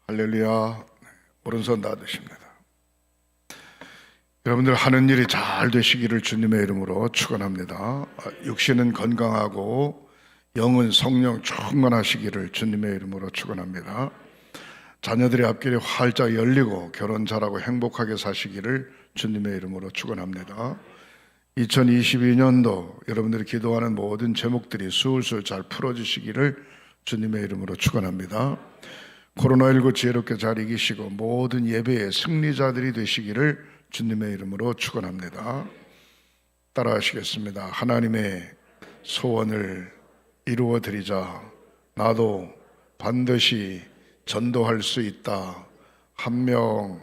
할렐루야. 오른손 닫으십니다. 여러분들 하는 일이 잘 되시기를 주님의 이름으로 축원합니다. 육신은 건강하고 영은 성령 충만하시기를 주님의 이름으로 축원합니다. 자녀들의 앞길이 활짝 열리고 결혼 잘하고 행복하게 사시기를 주님의 이름으로 축원합니다. 2022년도 여러분들이 기도하는 모든 제목들이 술술 잘 풀어지시기를 주님의 이름으로 축원합니다. 코로나19 지혜롭게 잘 이기시고 모든 예배의 승리자들이 되시기를 주님의 이름으로 축원합니다. 따라하시겠습니다. 하나님의 소원을 이루어 드리자. 나도 반드시 전도할 수 있다. 한 명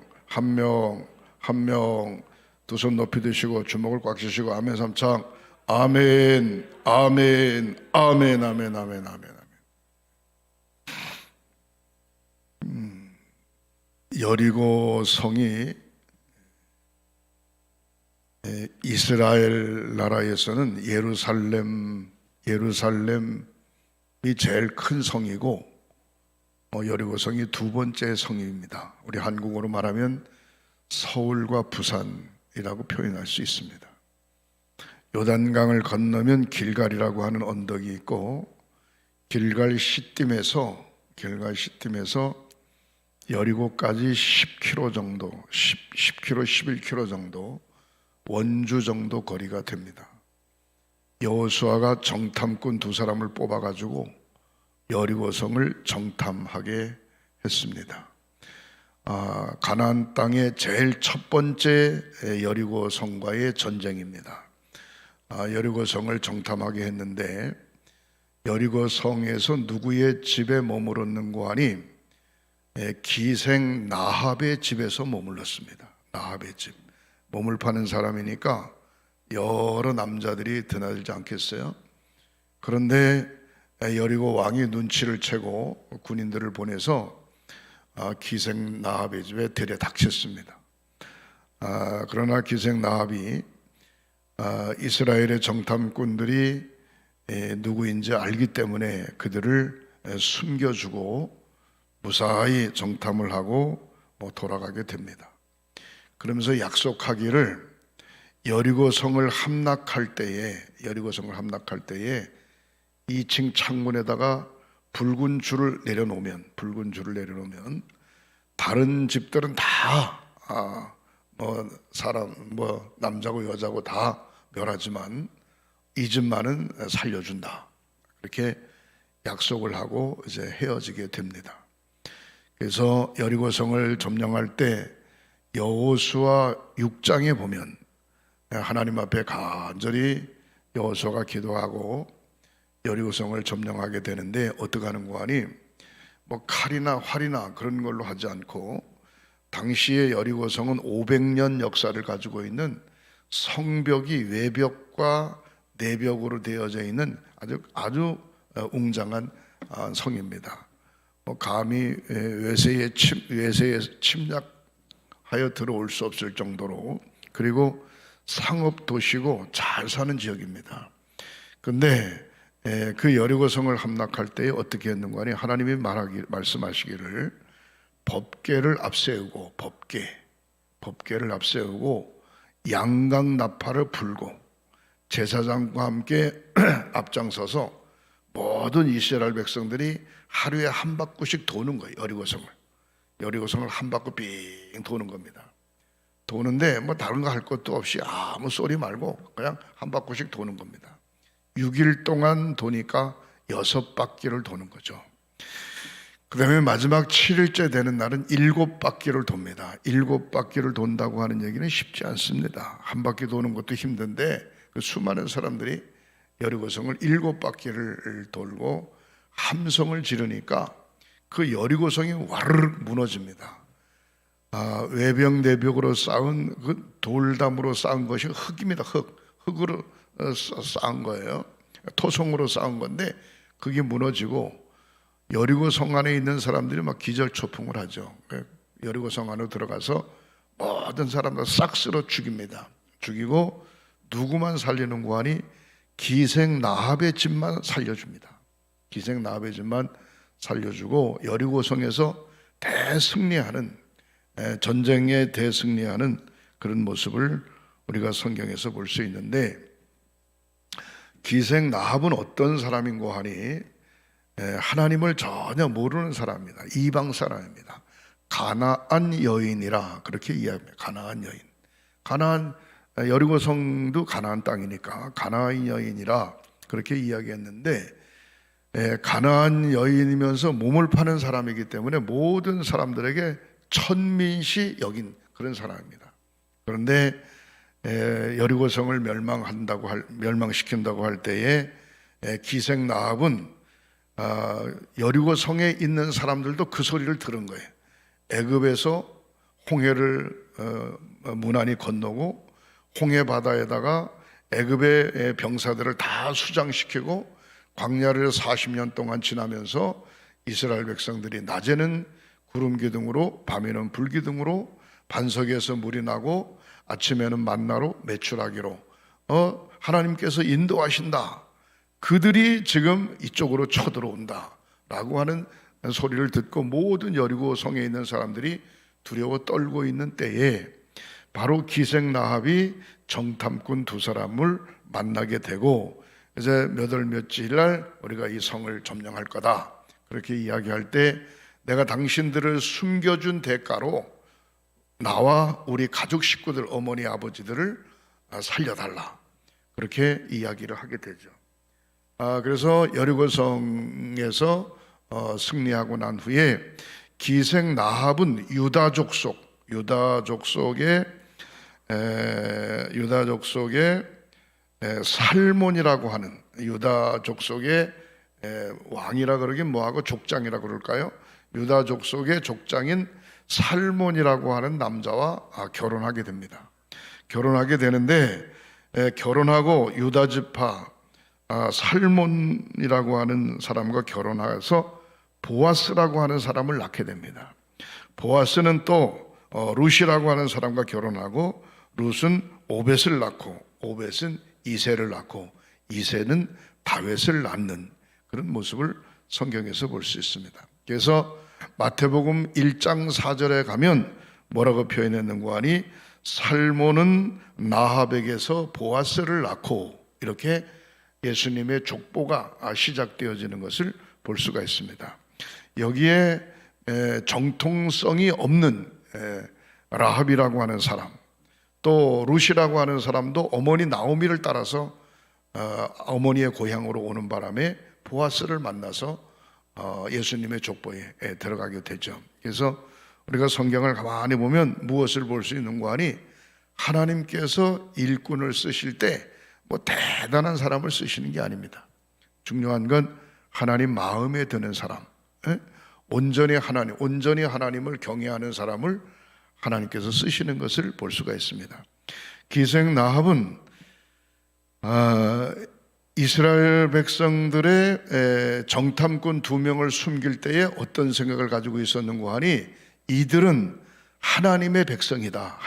두 손 높이 드시고 주먹을 꽉 쥐시고 아멘 삼창. 아멘 아멘 아멘 아멘 아멘 아멘. 여리고 성이 이스라엘 나라에서는 예루살렘이 제일 큰 성이고 여리고 성이 두 번째 성입니다. 우리 한국어로 말하면 서울과 부산이라고 표현할 수 있습니다. 요단강을 건너면 길갈이라고 하는 언덕이 있고 길갈 시딤에서 여리고까지 10km 정도, 10km, 11km 정도, 원주 정도 거리가 됩니다. 여호수아가 정탐꾼 두 사람을 뽑아가지고 여리고성을 정탐하게 했습니다. 가나안 땅의 제일 첫 번째 여리고성과의 전쟁입니다. 여리고성을 정탐하게 했는데 여리고성에서 누구의 집에 머물렀는고 하니 기생 나합의 집에서 머물렀습니다. 나합의 집. 몸을 파는 사람이니까 여러 남자들이 드나들지 않겠어요? 그런데 여리고 왕이 눈치를 채고 군인들을 보내서 기생 나합의 집에 데려닥쳤습니다. 그러나 기생 나합이 이스라엘의 정탐꾼들이 누구인지 알기 때문에 그들을 숨겨주고 무사히 정탐을 하고 돌아가게 됩니다. 그러면서 약속하기를 여리고성을 함락할 때에 2층 창문에다가 붉은 줄을 내려놓으면 다른 집들은 다 남자고 여자고 다 멸하지만 이 집만은 살려준다. 그렇게 약속을 하고 이제 헤어지게 됩니다. 그래서 여리고성을 점령할 때 여호수아 6장에 보면 하나님 앞에 간절히 여호수아가 기도하고 여리고성을 점령하게 되는데 어떻게 하는고 하니 칼이나 활이나 그런 걸로 하지 않고 당시의 여리고성은 500년 역사를 가지고 있는 성벽이 외벽과 내벽으로 되어져 있는 아주 웅장한 성입니다. 감히 외세에 침략하여 들어올 수 없을 정도로, 그리고 상업 도시고 잘 사는 지역입니다. 그런데 그 여리고성을 함락할 때 어떻게 했는가 하니 하나님이 말씀하시기를 법궤를 앞세우고 양강 나팔을 불고 제사장과 함께 앞장서서 모든 이스라엘 백성들이 하루에 한 바퀴씩 도는 거예요. 여리고성을 한 바퀴 빙 도는 겁니다. 도는데 다른 거 할 것도 없이 아무 소리 말고 그냥 한 바퀴씩 도는 겁니다. 6일 동안 도니까 6바퀴를 도는 거죠. 그 다음에 마지막 7일째 되는 날은 7바퀴를 돕니다. 7바퀴를 돈다고 하는 얘기는 쉽지 않습니다. 한 바퀴 도는 것도 힘든데 그 수많은 사람들이 여리고성을 7바퀴를 돌고 함성을 지르니까 그 여리고성이 와르르 무너집니다. 외벽 내벽으로 쌓은 그 돌담으로 쌓은 것이 흙입니다. 흙으로 쌓은 거예요. 토성으로 쌓은 건데 그게 무너지고 여리고성 안에 있는 사람들이 막 기절초풍을 하죠. 여리고성 안으로 들어가서 모든 사람들 싹 쓸어 죽입니다. 죽이고 누구만 살리는고 하니 기생 나합의 집만 살려줍니다. 기생 나합의 집만 살려주고 여리고성에서 대승리하는, 전쟁에 대승리하는 그런 모습을 우리가 성경에서 볼 수 있는데, 기생 라합은 어떤 사람인고 하니 하나님을 전혀 모르는 사람입니다. 이방 사람입니다. 가나안 여인이라 그렇게 이야기합니다. 가나안 여인. 가나안, 여리고 성도 가나안 땅이니까 가나안 여인이라 그렇게 이야기했는데, 가나안 여인이면서 몸을 파는 사람이기 때문에 모든 사람들에게 천민시 여긴 그런 사람입니다. 그런데 여리고성을 멸망시킨다고 할 때에 기생 라합은 여리고성에 있는 사람들도 그 소리를 들은 거예요. 애굽에서 홍해를 무난히 건너고 홍해 바다에다가 애굽의 병사들을 다 수장시키고 광야를 40년 동안 지나면서 이스라엘 백성들이 낮에는 구름 기둥으로 밤에는 불 기둥으로 반석에서 물이 나고 아침에는 만나로 메추라기로 하나님께서 인도하신다. 그들이 지금 이쪽으로 쳐들어온다 라고 하는 소리를 듣고 모든 여리고 성에 있는 사람들이 두려워 떨고 있는 때에 바로 기생 라합이 정탐꾼 두 사람을 만나게 되고, 이제 몇 월 며칠 날 우리가 이 성을 점령할 거다 그렇게 이야기할 때, 내가 당신들을 숨겨준 대가로 나와 우리 가족 식구들, 어머니 아버지들을 살려달라 그렇게 이야기를 하게 되죠. 그래서 여리고성에서 승리하고 난 후에 기생 라합은 유다 족속의 살몬이라고 하는, 유다 족속의 왕이라 그러긴 뭐하고 족장이라 그럴까요? 유다 족속의 족장인 살몬이라고 하는 남자와 결혼하게 됩니다. 결혼하게 되는데, 결혼하고 유다 지파 살몬이라고 하는 사람과 결혼해서 보아스라고 하는 사람을 낳게 됩니다. 보아스는 또 룻이라고 하는 사람과 결혼하고, 룻은 오벳을 낳고, 오벳은 이새를 낳고, 이새는 다윗을 낳는 그런 모습을 성경에서 볼 수 있습니다. 그래서 마태복음 1장 4절에 가면 뭐라고 표현했는가 하니, 살몬은 라합에게서 보아스를 낳고, 이렇게 예수님의 족보가 시작되어지는 것을 볼 수가 있습니다. 여기에 정통성이 없는 라합이라고 하는 사람, 또 룻이라고 하는 사람도 어머니 나오미를 따라서 어머니의 고향으로 오는 바람에 보아스를 만나서 예수님의 족보에 들어가게 되죠. 그래서 우리가 성경을 가만히 보면 무엇을 볼 수 있는가 하니, 하나님께서 일꾼을 쓰실 때 뭐 대단한 사람을 쓰시는 게 아닙니다. 중요한 건 하나님 마음에 드는 사람, 온전히 하나님을 경외하는 사람을 하나님께서 쓰시는 것을 볼 수가 있습니다. 기생 라합은 이스라엘 백성들의 정탐꾼 2명을 숨길 때에 어떤 생각을 가지고 있었는가 하니, 이들은 하나님의 백성이다.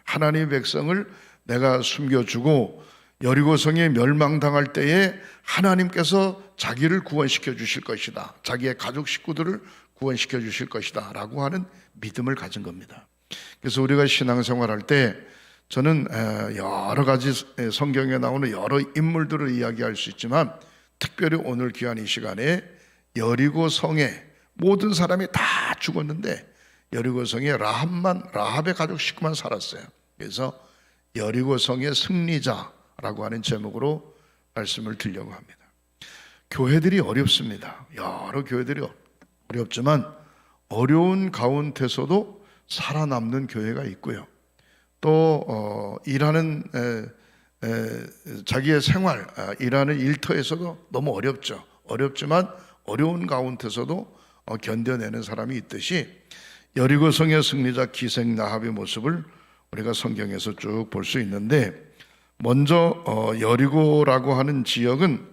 하나님의 백성을 내가 숨겨주고 여리고성이 멸망당할 때에 하나님께서 자기를 구원시켜 주실 것이다. 자기의 가족 식구들을 구원시켜 주실 것이다 라고 하는 믿음을 가진 겁니다. 그래서 우리가 신앙생활할 때, 저는 여러 가지 성경에 나오는 여러 인물들을 이야기할 수 있지만, 특별히 오늘 귀한 이 시간에 여리고성에 모든 사람이 다 죽었는데 여리고성에 라합의 가족 식구만 살았어요. 그래서 여리고성의 승리자라고 하는 제목으로 말씀을 드리려고 합니다. 교회들이 어렵습니다. 여러 교회들이 어렵지만 어려운 가운데서도 살아남는 교회가 있고요. 또 일하는 자기의 생활, 일하는 일터에서도 너무 어렵지만 어려운 가운데서도 견뎌내는 사람이 있듯이, 여리고성의 승리자 기생 라합의 모습을 우리가 성경에서 쭉 볼 수 있는데, 먼저 여리고라고 하는 지역은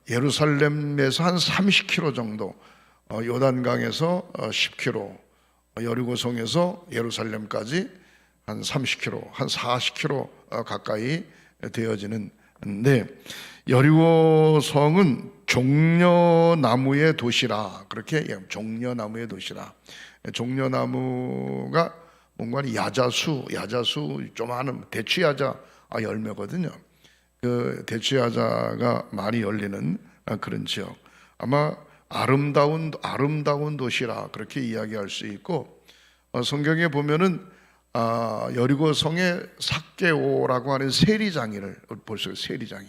예루살렘에서 한 30km 정도, 요단강에서 10km, 여리고성에서 예루살렘까지 한 30km, 한 40km 가까이 되어지는데, 여리고 성은 종려나무의 도시라, 그렇게 얘기합니다. 종려나무의 도시라. 종려나무가 뭔가 야자수 조그마한 대추야자 열매거든요. 그 대추야자가 많이 열리는 그런 지역. 아마 아름다운 도시라 그렇게 이야기할 수 있고, 성경에 보면은 여리고 성에 삭개오라고 하는 세리장이를 볼 수 있어요. 세리장이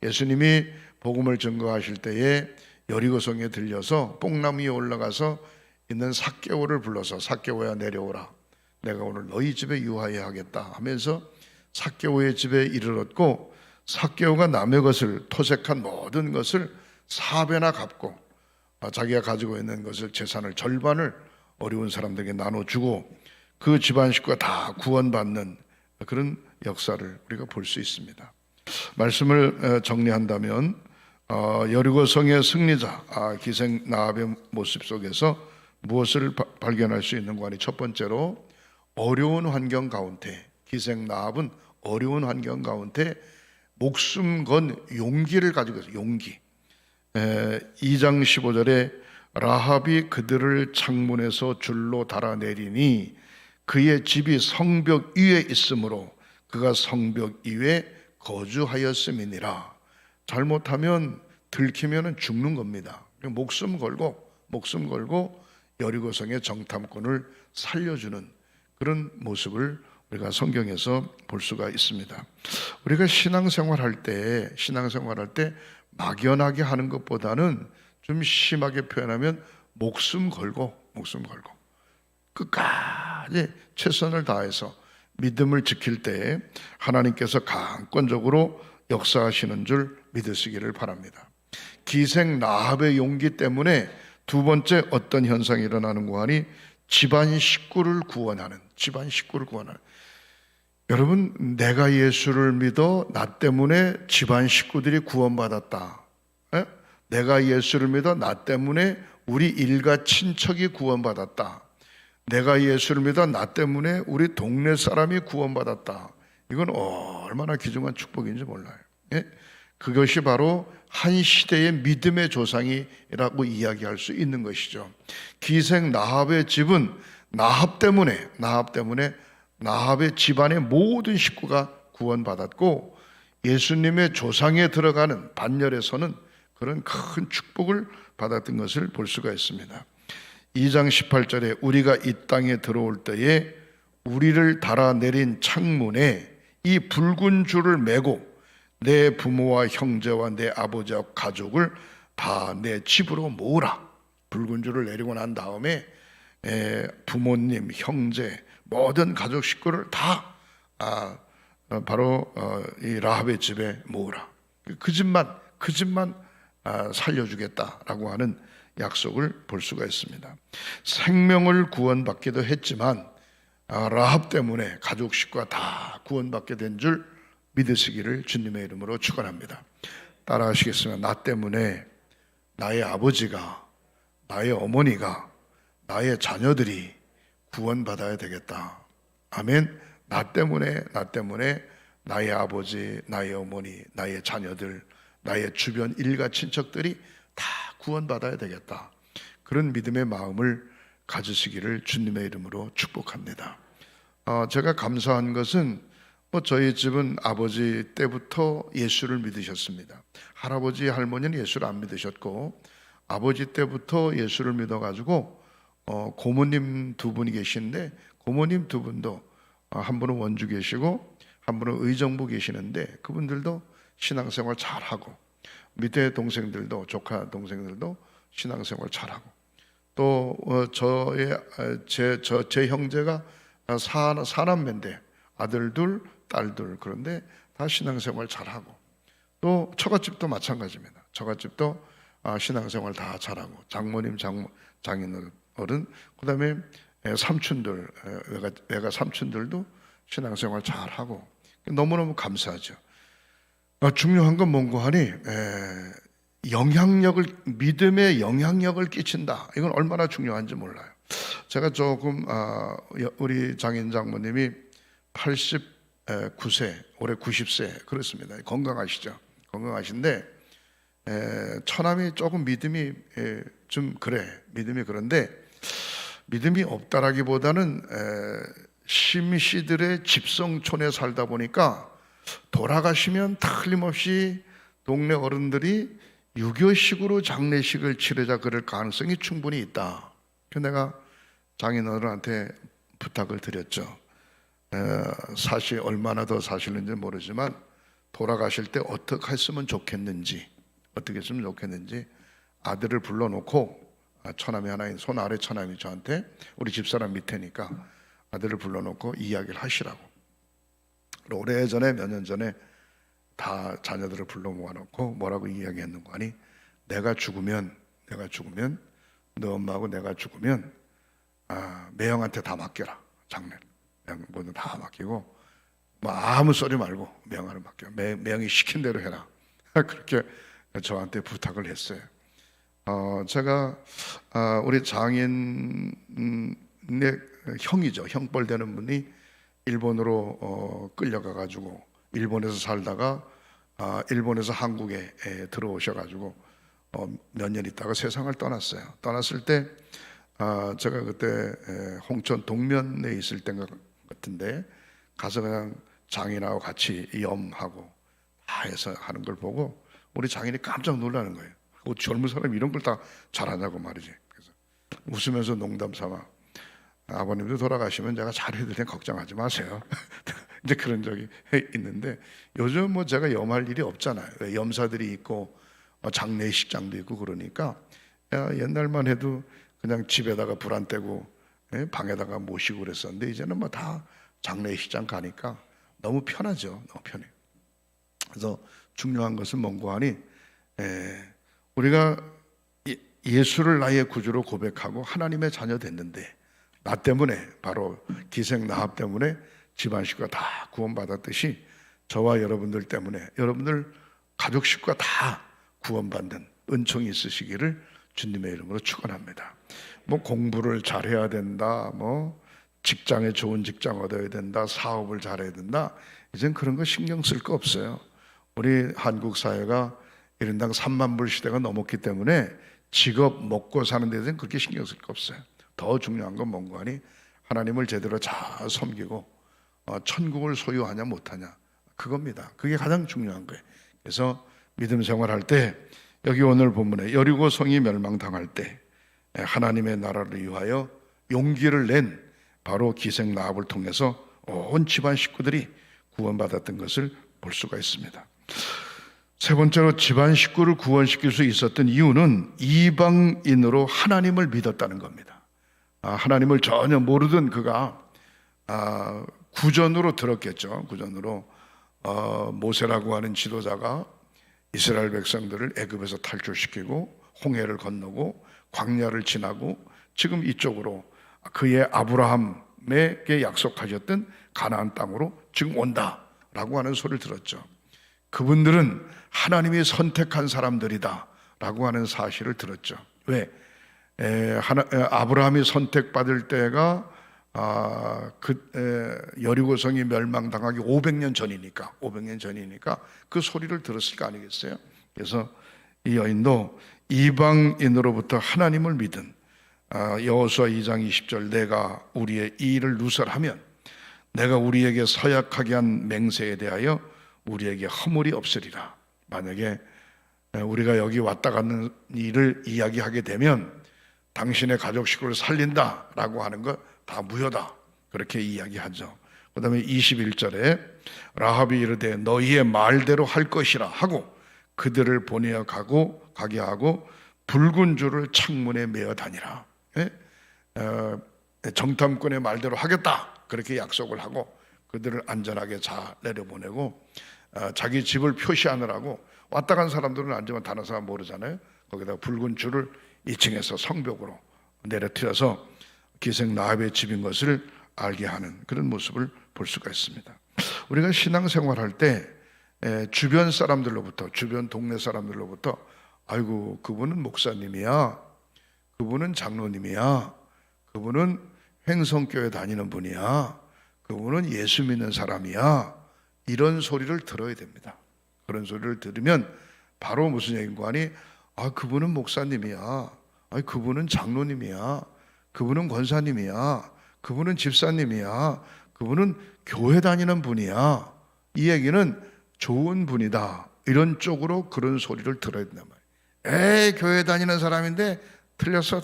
예수님이 복음을 증거하실 때에 여리고 성에 들려서 뽕나무 위에 올라가서 있는 삭개오를 불러서 삭개오야 내려오라, 내가 오늘 너희 집에 유하여 하겠다 하면서 삭개오의 집에 이르렀고, 삭개오가 남의 것을 토색한 모든 것을 4배나 갚고 자기가 가지고 있는 것을 재산을 절반을 어려운 사람들에게 나눠주고 그 집안 식구가 다 구원받는 그런 역사를 우리가 볼 수 있습니다. 말씀을 정리한다면 여리고 성의 승리자 기생 나합의 모습 속에서 무엇을 발견할 수 있는가 하니, 첫 번째로 어려운 환경 가운데, 기생 나합은 어려운 환경 가운데 목숨 건 용기를 가지고 있어요. 용기. 2장 15절에 라합이 그들을 창문에서 줄로 달아내리니 그의 집이 성벽 위에 있으므로 그가 성벽 위에 거주하였음이니라. 잘못하면 들키면 죽는 겁니다. 목숨 걸고 여리고성의 정탐꾼을 살려주는 그런 모습을 우리가 성경에서 볼 수가 있습니다. 우리가 신앙생활 할 때 막연하게 하는 것보다는 좀 심하게 표현하면 목숨 걸고 끝까지 최선을 다해서 믿음을 지킬 때 하나님께서 강권적으로 역사하시는 줄 믿으시기를 바랍니다. 기생 라합의 용기 때문에 두 번째 어떤 현상이 일어나는가 하니, 집안 식구를 구원하는. 여러분, 내가 예수를 믿어 나 때문에 집안 식구들이 구원받았다. 내가 예수를 믿어 나 때문에 우리 일가 친척이 구원받았다. 내가 예수를 믿어 나 때문에 우리 동네 사람이 구원받았다. 이건 얼마나 귀중한 축복인지 몰라요. 그것이 바로 한 시대의 믿음의 조상이라고 이야기할 수 있는 것이죠. 기생 나합의 집은 나합 때문에 나합의 집안의 모든 식구가 구원받았고, 예수님의 조상에 들어가는 반열에서는 그런 큰 축복을 받았던 것을 볼 수가 있습니다. 2장 18절에 우리가 이 땅에 들어올 때에 우리를 달아내린 창문에 이 붉은 줄을 메고 내 부모와 형제와 내 아버지와 가족을 다 내 집으로 모으라. 붉은 줄을 내리고 난 다음에 부모님, 형제, 모든 가족 식구를 다 바로 이 라합의 집에 모으라. 그 집만 살려주겠다라고 하는 약속을 볼 수가 있습니다. 생명을 구원받기도 했지만 라합 때문에 가족 식구가 다 구원받게 된 줄 믿으시기를 주님의 이름으로 축원합니다. 따라하시겠습니다. 나 때문에 나의 아버지가, 나의 어머니가, 나의 자녀들이 구원받아야 되겠다. 아멘. 나 때문에 나의 아버지, 나의 어머니, 나의 자녀들, 나의 주변 일가 친척들이 다 구원받아야 되겠다. 그런 믿음의 마음을 가지시기를 주님의 이름으로 축복합니다. 제가 감사한 것은 저희 집은 아버지 때부터 예수를 믿으셨습니다. 할아버지, 할머니는 예수를 안 믿으셨고, 아버지 때부터 예수를 믿어가지고 고모님 두 분이 계시는데, 고모님 두 분도 한 분은 원주 계시고 한 분은 의정부 계시는데, 그분들도 신앙생활 잘하고, 밑에 동생들도, 조카 동생들도 신앙생활 잘하고, 또 제 형제가 사남매인데 아들 둘, 딸 둘, 그런데 다 신앙생활 잘하고, 또 처갓집도 마찬가지입니다. 처갓집도 신앙생활 다 잘하고, 장모님, 장인어른, 그 다음에 삼촌들, 외가 삼촌들도 신앙생활 잘하고, 너무너무 감사하죠. 중요한 건 뭔가 하니, 믿음의 영향력을 끼친다. 이건 얼마나 중요한지 몰라요. 제가 조금 우리 장인 장모님이 89세, 올해 90세 그렇습니다. 건강하시죠? 건강하신데 처남이 조금 믿음이 좀 그래. 믿음이 그런데 믿음이 없다라기보다는 심씨들의 집성촌에 살다 보니까 돌아가시면 틀림없이 동네 어른들이 유교식으로 장례식을 치르자 그럴 가능성이 충분히 있다. 그래서 내가 장인어른한테 부탁을 드렸죠. 사실 얼마나 더 사실는지 모르지만 돌아가실 때 어떻게 했으면 좋겠는지 아들을 불러놓고 처남이 하나 있는 손 아래 처남이 저한테 우리 집사람 밑에니까 아들을 불러놓고 이야기를 하시라고. 오래전에 몇 년 전에 다 자녀들을 불러 모아놓고 뭐라고 이야기했는가 하니 내가 죽으면 너 엄마하고 내가 죽으면 매형한테 다 맡겨라. 장례 뭐든 다 맡기고 뭐 아무 소리 말고 매형한테 맡겨. 매형이 시킨 대로 해라. 그렇게 저한테 부탁을 했어요. 제가 우리 장인의 형이죠. 형벌 되는 분이 일본으로 끌려가 가지고 일본에서 살다가 일본에서 한국에 들어오셔 가지고 몇 년 있다가 세상을 떠났어요. 떠났을 때 제가 그때 홍천 동면에 있을 때 같은데 가서 그냥 장인하고 같이 염하고 다 해서 하는 걸 보고 우리 장인이 깜짝 놀라는 거예요. 젊은 사람이 이런 걸 다 잘하냐고 말이지. 그래서 웃으면서 농담 삼아 아버님도 돌아가시면 제가 잘해드릴 테니 걱정하지 마세요. 이제 그런 적이 있는데 요즘 뭐 제가 염할 일이 없잖아요. 염사들이 있고 장례식장도 있고 그러니까 옛날만 해도 그냥 집에다가 불 안 떼고 방에다가 모시고 그랬었는데 이제는 뭐 다 장례식장 가니까 너무 편하죠. 너무 편해요. 그래서 중요한 것은 뭔고 하니 우리가 예수를 나의 구주로 고백하고 하나님의 자녀 됐는데 나 때문에 바로 기생나합 때문에 집안 식구가 다 구원받았듯이 저와 여러분들 때문에 여러분들 가족 식구가 다 구원받는 은총이 있으시기를 주님의 이름으로 축원합니다. 뭐 공부를 잘해야 된다, 뭐 직장에 좋은 직장 얻어야 된다, 사업을 잘해야 된다, 이젠 그런 거 신경 쓸 거 없어요. 우리 한국 사회가 1인당 3만 불 시대가 넘었기 때문에 직업 먹고 사는 데 대해서는 그렇게 신경 쓸 거 없어요. 더 중요한 건 뭔가 하니 하나님을 제대로 잘 섬기고 천국을 소유하냐 못하냐 그겁니다. 그게 가장 중요한 거예요. 그래서 믿음 생활할 때 여기 오늘 본문에 여리고 성이 멸망당할 때 하나님의 나라를 위하여 용기를 낸 바로 기생 나합을 통해서 온 집안 식구들이 구원받았던 것을 볼 수가 있습니다. 세 번째로 집안 식구를 구원시킬 수 있었던 이유는 이방인으로 하나님을 믿었다는 겁니다. 하나님을 전혀 모르던 그가 구전으로 들었겠죠. 구전으로 모세라고 하는 지도자가 이스라엘 백성들을 애굽에서 탈출시키고 홍해를 건너고 광야를 지나고 지금 이쪽으로 그의 아브라함에게 약속하셨던 가나안 땅으로 지금 온다라고 하는 소리를 들었죠. 그분들은 하나님이 선택한 사람들이다 라고 하는 사실을 들었죠. 왜? 아브라함이 선택받을 때가 여리고성이 멸망당하기 500년 전이니까 그 소리를 들었을 거 아니겠어요? 그래서 이 여인도 이방인으로부터 하나님을 믿은 여호수아 2장 20절 내가 우리의 이 일을 누설하면 내가 우리에게 서약하게 한 맹세에 대하여 우리에게 허물이 없으리라. 만약에 우리가 여기 왔다 가는 일을 이야기하게 되면 당신의 가족 식구를 살린다라고 하는 거 다 무효다. 그렇게 이야기하죠. 그 다음에 21절에 라합이 이르되 너희의 말대로 할 것이라 하고 그들을 보내어 가게 하고 붉은 줄을 창문에 메어 다니라. 정탐꾼의 말대로 하겠다. 그렇게 약속을 하고 그들을 안전하게 잘 내려보내고 자기 집을 표시하느라고 왔다 간 사람들은 알지만 다른 사람 모르잖아요. 거기다가 붉은 줄을 2층에서 성벽으로 내려뜨려서 기생 나합의 집인 것을 알게 하는 그런 모습을 볼 수가 있습니다. 우리가 신앙생활할 때 주변 사람들로부터 주변 동네 사람들로부터 아이고 그분은 목사님이야, 그분은 장로님이야, 그분은 횡성교회 다니는 분이야, 그분은 예수 믿는 사람이야, 이런 소리를 들어야 됩니다. 그런 소리를 들으면 바로 무슨 얘기인가 하니, 그분은 목사님이야, 그분은 장로님이야, 그분은 권사님이야, 그분은 집사님이야, 그분은 교회 다니는 분이야, 이 얘기는 좋은 분이다, 이런 쪽으로 그런 소리를 들어야 된단 말이에요. 교회 다니는 사람인데 틀렸어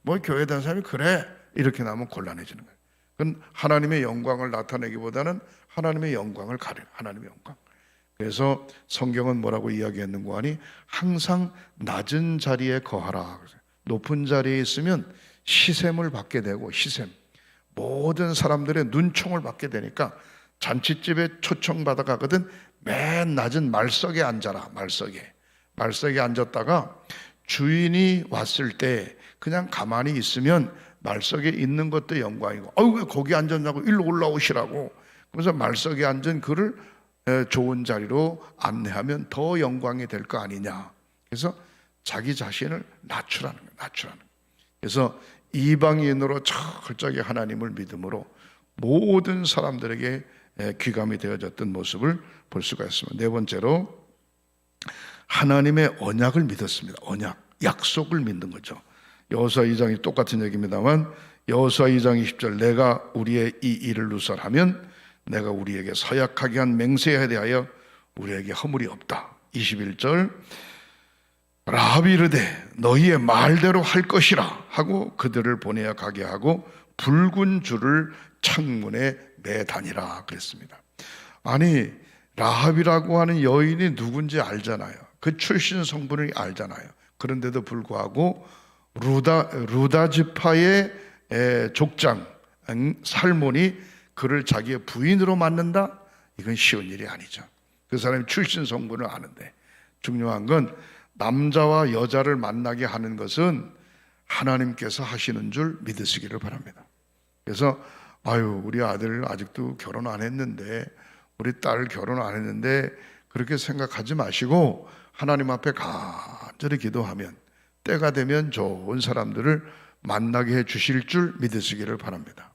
뭐 교회 다니는 사람이 그래, 이렇게 나면 곤란해지는 거예요. 그건 하나님의 영광을 나타내기보다는 하나님의 영광을 가려, 하나님의 영광. 그래서 성경은 뭐라고 이야기했는가 하니, 항상 낮은 자리에 거하라. 높은 자리에 있으면 시샘을 받게 되고, 시샘, 모든 사람들의 눈총을 받게 되니까 잔칫집에 초청받아 가거든 맨 낮은 말석에 앉아라. 말석에 앉았다가 주인이 왔을 때 그냥 가만히 있으면 말석에 있는 것도 영광이고, 왜 거기 앉았냐고, 일로 올라오시라고. 그래서 말석에 앉은 그를 좋은 자리로 안내하면 더 영광이 될 거 아니냐. 그래서 자기 자신을 낮추라는 거예요. 그래서 이방인으로 철저하게 하나님을 믿음으로 모든 사람들에게 귀감이 되어졌던 모습을 볼 수가 있습니다. 네 번째로, 하나님의 언약을 믿었습니다. 언약, 약속을 믿는 거죠. 여호수아 2장이 똑같은 얘기입니다만, 여호수아 2장 20절, 내가 우리의 이 일을 누설하면 내가 우리에게 서약하게 한 맹세에 대하여 우리에게 허물이 없다. 21절, 라합이 이르되 너희의 말대로 할 것이라 하고 그들을 보내어 가게 하고 붉은 줄을 창문에 매다니라 그랬습니다. 아니, 라합이라고 하는 여인이 누군지 알잖아요. 그 출신 성분을 알잖아요. 그런데도 불구하고 루다 지파의 족장 살몬이 그를 자기의 부인으로 만든다? 이건 쉬운 일이 아니죠. 그 사람이 출신 성분을 아는데, 중요한 건 남자와 여자를 만나게 하는 것은 하나님께서 하시는 줄 믿으시기를 바랍니다. 그래서 우리 아들 아직도 결혼 안 했는데, 우리 딸 결혼 안 했는데, 그렇게 생각하지 마시고 하나님 앞에 간절히 기도하면 때가 되면 좋은 사람들을 만나게 해 주실 줄 믿으시기를 바랍니다.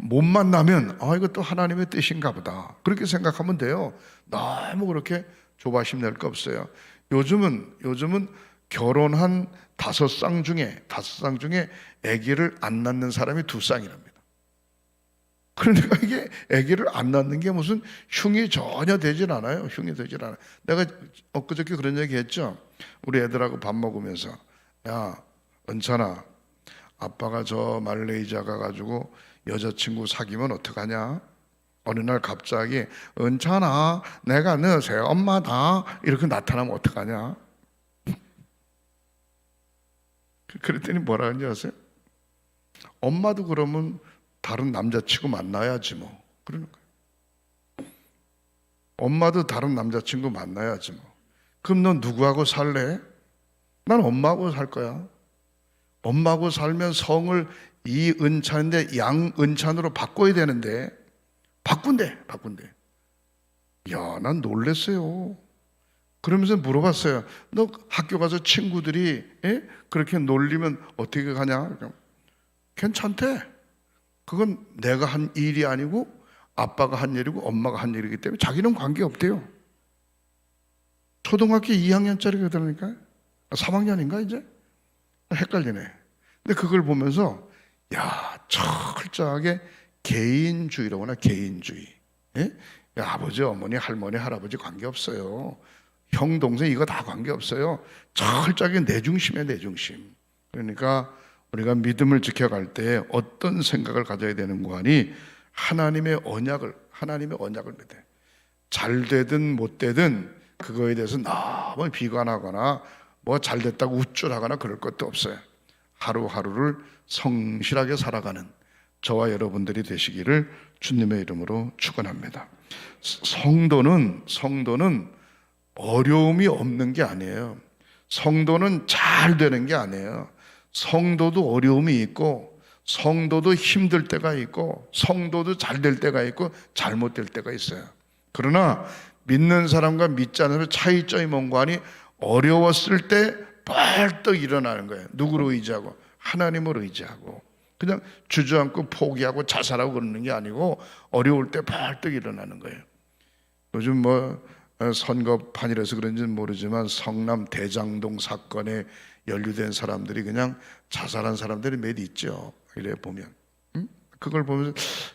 못 만나면 이것도 하나님의 뜻인가 보다, 그렇게 생각하면 돼요. 너무 그렇게 조바심 낼 거 없어요. 요즘은 결혼한 5쌍 중에 아기를 안 낳는 사람이 2쌍이랍니다. 그러니까 이게 아기를 안 낳는 게 무슨 흉이 전혀 되질 않아요. 내가 엊그저께 그런 얘기 했죠. 우리 애들하고 밥 먹으면서, 야, 은찬아, 아빠가 저 말레이시아 가가지고 여자친구 사귀면 어떡하냐? 어느 날 갑자기, 은찬아, 내가 너 새 엄마다, 이렇게 나타나면 어떡하냐? 그랬더니 뭐라 하는지 아세요? 엄마도 그러면 다른 남자친구 만나야지 뭐, 그러는 거예요. 엄마도 다른 남자친구 만나야지 뭐. 그럼 넌 누구하고 살래? 난 엄마하고 살 거야. 엄마하고 살면 성을 이은찬인데 양은찬으로 바꿔야 되는데 바꾼대. 야, 난 놀랬어요. 그러면서 물어봤어요. 너 학교 가서 친구들이 그렇게 놀리면 어떻게 가냐? 괜찮대. 그건 내가 한 일이 아니고 아빠가 한 일이고 엄마가 한 일이기 때문에 자기는 관계없대요. 초등학교 2학년짜리가 그러니까 3학년인가 이제? 헷갈리네. 근데 그걸 보면서, 야, 철저하게 개인주의라고 하나, 개인주의. 야, 아버지, 어머니, 할머니, 할아버지 관계없어요. 형, 동생 이거 다 관계없어요. 철저하게 내 중심이야, 내 중심. 그러니까 우리가 믿음을 지켜갈 때 어떤 생각을 가져야 되는가 하니, 하나님의 언약을 믿어요. 잘 되든 못 되든 그거에 대해서 너무 비관하거나 뭐 잘 됐다고 우쭐하거나 그럴 것도 없어요. 하루하루를 성실하게 살아가는 저와 여러분들이 되시기를 주님의 이름으로 축원합니다. 성도는 어려움이 없는 게 아니에요. 성도는 잘 되는 게 아니에요. 성도도 어려움이 있고, 성도도 힘들 때가 있고, 성도도 잘 될 때가 있고 잘못될 때가 있어요. 그러나 믿는 사람과 믿지 않는 사람의 차이점이 뭔가 하니, 어려웠을 때 벌떡 일어나는 거예요. 누구로 의지하고? 하나님을 의지하고. 그냥 주저앉고 포기하고 자살하고 그러는 게 아니고 어려울 때 벌떡 일어나는 거예요. 요즘 선거판이라서 그런지는 모르지만 성남 대장동 사건에 연루된 사람들이 그냥 자살한 사람들이 몇 있죠. 이래 보면 그걸 보면서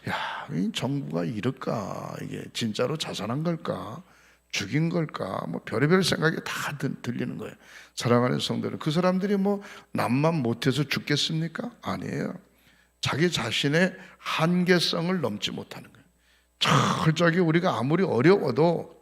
야, 이 정부가 이럴까? 이게 진짜로 자살한 걸까? 죽인 걸까? 뭐 별의별 생각이 다 들리는 거예요. 사랑하는 성도들, 그 사람들이 뭐 남만 못해서 죽겠습니까? 아니에요. 자기 자신의 한계성을 넘지 못하는 거예요. 철저하게 우리가 아무리 어려워도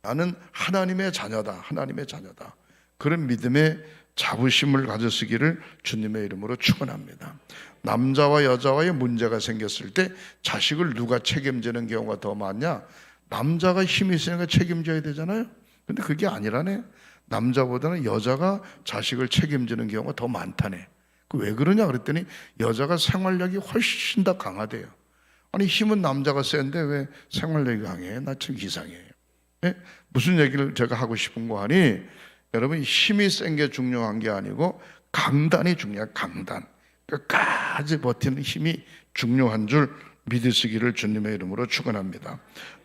나는 하나님의 자녀다, 하나님의 자녀다, 그런 믿음의 자부심을 가졌으기를 주님의 이름으로 축원합니다. 남자와 여자와의 문제가 생겼을 때 자식을 누가 책임지는 경우가 더 많냐? 남자가 힘이 있으니까 책임져야 되잖아요. 근데 그게 아니라네. 남자보다는 여자가 자식을 책임지는 경우가 더 많다네. 왜 그러냐 그랬더니 여자가 생활력이 훨씬 더 강하대요. 아니 힘은 남자가 센데 왜 생활력이 강해? 나 참 이상해요. 예? 무슨 얘기를 제가 하고 싶은 거 하니, 여러분 힘이 센 게 중요한 게 아니고 강단이 중요해요. 강단. 끝까지 버티는 힘이 중요한 줄 믿으시기를 주님의 이름으로 축원합니다.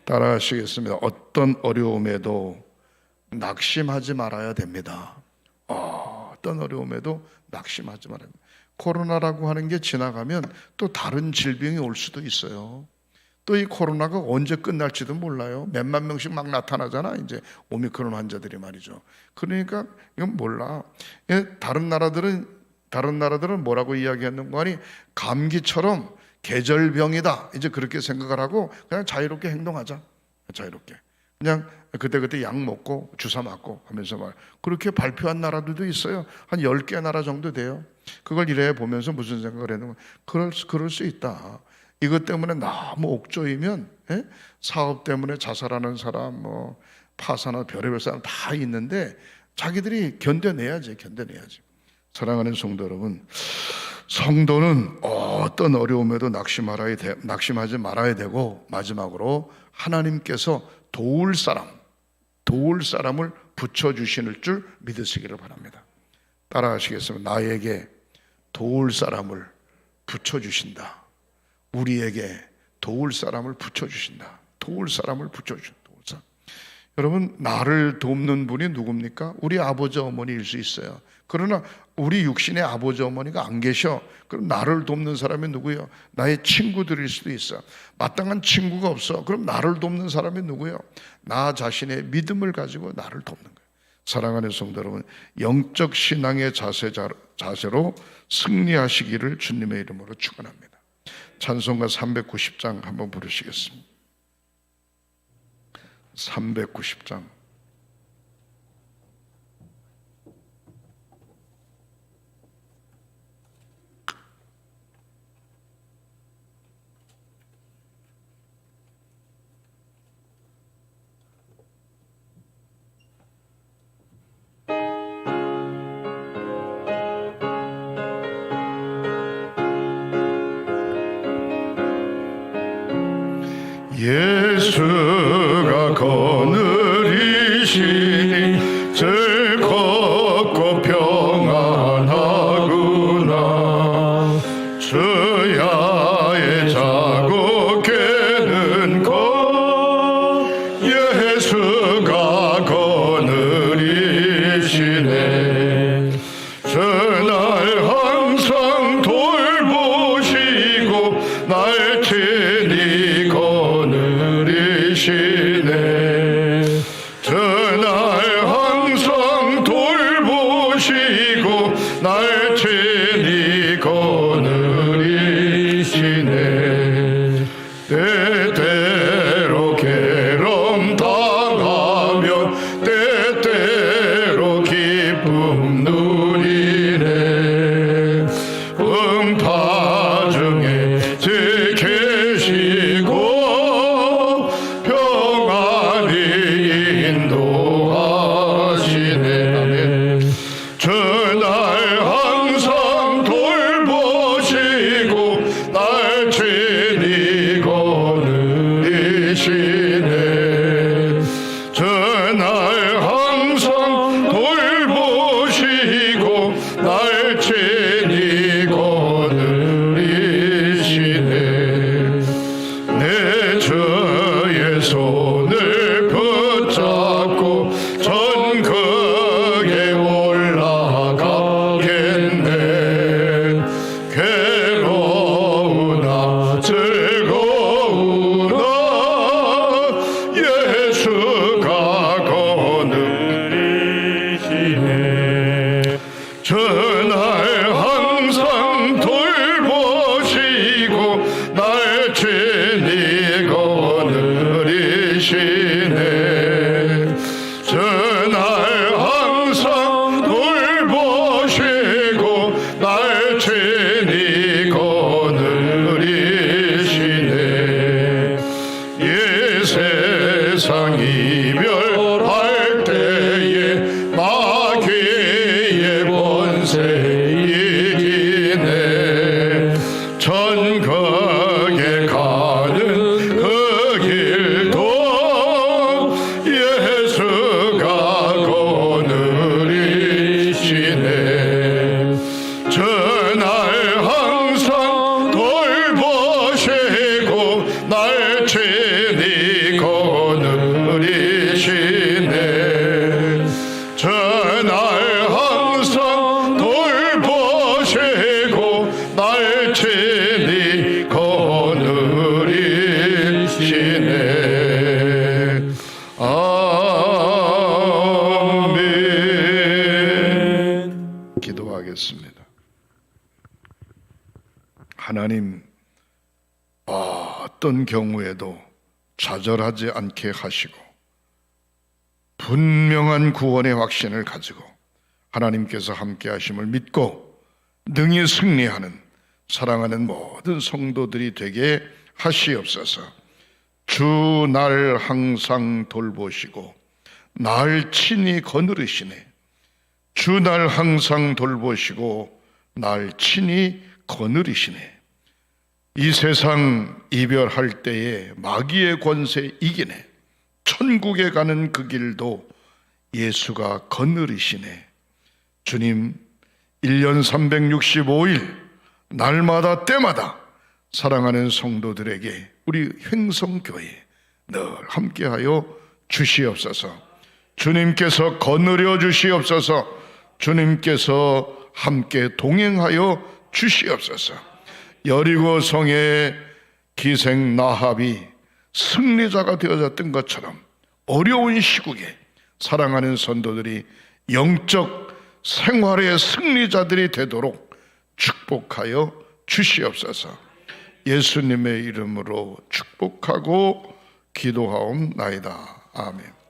따라하시겠습니다. 어떤 어려움에도 낙심하지 말아야 됩니다. 어떤 어려움에도 낙심하지 말아야 됩니다. 코로나라고 하는 게 지나가면 또 다른 질병이 올 수도 있어요. 또 이 코로나가 언제 끝날지도 몰라요. 몇만 명씩 막 나타나잖아. 이제 오미크론 환자들이 말이죠. 그러니까 이건 몰라. 다른 나라들은 뭐라고 이야기하는 거 아니? 감기처럼 계절병이다. 이제 그렇게 생각을 하고 그냥 자유롭게 행동하자. 자유롭게. 그냥 그때그때 약 먹고 주사 맞고 하면서 말 그렇게 발표한 나라들도 있어요. 한 10개 나라 정도 돼요. 그걸 이래 보면서 무슨 생각을 했는 거야? 그럴 수 있다. 이것 때문에 너무 옥조이면 사업 때문에 자살하는 사람, 뭐 파산하는 별의별 사람 다 있는데 자기들이 견뎌내야지. 사랑하는 성도 여러분, 성도는 어떤 어려움에도 낙심하지 말아야 되고, 마지막으로 하나님께서 도울 사람을 붙여주시는 줄 믿으시기를 바랍니다. 따라하시겠습니다. 나에게 도울 사람을 붙여주신다. 우리에게 도울 사람을 붙여주신다. 도울 사람을 붙여주신다. 여러분, 나를 돕는 분이 누굽니까? 우리 아버지 어머니일 수 있어요. 그러나 우리 육신의 아버지 어머니가 안 계셔. 그럼 나를 돕는 사람이 누구예요? 나의 친구들일 수도 있어. 마땅한 친구가 없어. 그럼 나를 돕는 사람이 누구예요? 나 자신의 믿음을 가지고 나를 돕는 거예요. 사랑하는 성도 여러분, 영적 신앙의 자세로 승리하시기를 주님의 이름으로 축원합니다. 찬송가 390장 한번 부르시겠습니다. 390장. 예수가 거느리시니 즐겁고 평안하구나. 주야의 자국에는 것 예수가 거느리시네. 저날 항상 돌보시고 날 친히 거느리시네. 저날 친히 거느리시네. 아멘. 기도하겠습니다. 하나님, 어떤 경우에도 좌절하지 않게 하시고 분명한 구원의 확신을 가지고 하나님께서 함께 하심을 믿고 능히 승리하는 사랑하는 모든 성도들이 되게 하시옵소서. 주 날 항상 돌보시고 날 친히 거느리시네. 주 날 항상 돌보시고 날 친히 거느리시네. 이 세상 이별할 때에 마귀의 권세 이기네. 천국에 가는 그 길도 예수가 거느리시네. 주님, 1년 365일 날마다 때마다 사랑하는 성도들에게 우리 횡성교회 늘 함께하여 주시옵소서. 주님께서 거느려 주시옵소서. 주님께서 함께 동행하여 주시옵소서. 여리고성의 기생 라합이 승리자가 되어졌던 것처럼 어려운 시국에 사랑하는 성도들이 영적 생활의 승리자들이 되도록 축복하여 주시옵소서. 예수님의 이름으로 축복하고 기도하옵나이다. 아멘.